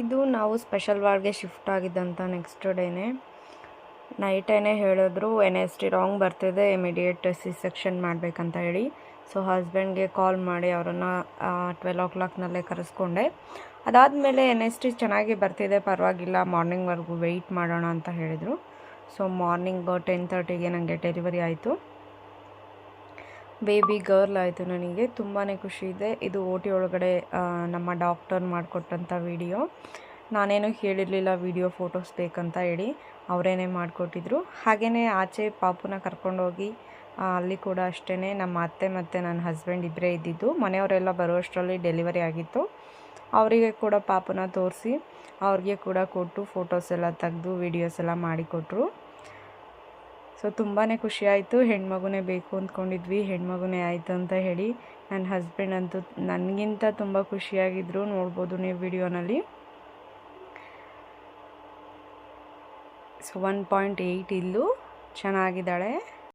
ಇದು ನಾವು special ವಾರ್ಡ್ಗೆ shift ಆಗಿದ್ದಂಥ next ಡೇನೇ ನೈಟೇನೆ ಹೇಳಿದ್ರು NST ರಾಂಗ್ ಬರ್ತಿದೆ, ಇಮಿಡಿಯೇಟ್ ಸೆಕ್ಷನ್ ಮಾಡಬೇಕಂತ ಹೇಳಿ. ಸೊ ಹಸ್ಬೆಂಡ್ಗೆ ಕಾಲ್ ಮಾಡಿ ಅವರನ್ನು 12 o'clockನಲ್ಲೇ ಕರೆಸ್ಕೊಂಡೆ. ಅದಾದಮೇಲೆ NST ಚೆನ್ನಾಗಿ ಬರ್ತಿದೆ, ಪರವಾಗಿಲ್ಲ, ಮಾರ್ನಿಂಗ್ವರೆಗೂ ವೆಯ್ಟ್ ಮಾಡೋಣ ಅಂತ ಹೇಳಿದರು. ಸೊ ಮಾರ್ನಿಂಗ್ 10:30ಗೆ ನನಗೆ ಡೆಲಿವರಿ ಆಯಿತು. ಬೇಬಿ ಗರ್ಲ್ ಆಯಿತು. ನನಗೆ ತುಂಬಾ ಖುಷಿ ಇದೆ. ಇದು OT ಒಳಗಡೆ ನಮ್ಮ ಡಾಕ್ಟರ್ ಮಾಡಿಕೊಟ್ಟಂಥ ವಿಡಿಯೋ. ನಾನೇನು ಹೇಳಿರಲಿಲ್ಲ ವಿಡಿಯೋ ಫೋಟೋಸ್ ಬೇಕಂತ ಹೇಳಿ, ಅವರೇನೆ ಮಾಡಿಕೊಟ್ಟಿದ್ರು. ಹಾಗೆಯೇ ಆಚೆ ಪಾಪುನ ಕರ್ಕೊಂಡೋಗಿ ಅಲ್ಲಿ ಕೂಡ ಅಷ್ಟೇ ನಮ್ಮ ಅತ್ತೆ ಮತ್ತು ನನ್ನ ಹಸ್ಬೆಂಡ್ ಇಬ್ಬರೇ ಇದ್ದಿದ್ದು. ಮನೆಯವರೆಲ್ಲ ಬರುವಷ್ಟರಲ್ಲಿ ಡೆಲಿವರಿ ಆಗಿತ್ತು. ಅವರಿಗೆ ಕೂಡ ಪಾಪುನ ತೋರಿಸಿ ಅವ್ರಿಗೆ ಕೂಡ ಕೊಟ್ಟು ಫೋಟೋಸ್ ಎಲ್ಲ ತೆಗೆದು ವೀಡಿಯೋಸ್ ಎಲ್ಲ ಮಾಡಿಕೊಟ್ರು. ಸೊ ತುಂಬಾ ಖುಷಿಯಾಯಿತು. ಹೆಣ್ಮಗುನೇ ಬೇಕು ಅಂದ್ಕೊಂಡಿದ್ವಿ, ಹೆಣ್ಮಗುನೇ ಆಯಿತು ಅಂತ ಹೇಳಿ. ನನ್ನ ಹಸ್ಬೆಂಡ್ ಅಂತೂ ನನಗಿಂತ ತುಂಬ ಖುಷಿಯಾಗಿದ್ದರು, ನೋಡ್ಬೋದು ನೀವು ವಿಡಿಯೋನಲ್ಲಿ. ಸೊ 1.8 ಇಲ್ಲೂ ಚೆನ್ನಾಗಿದ್ದಾಳೆ.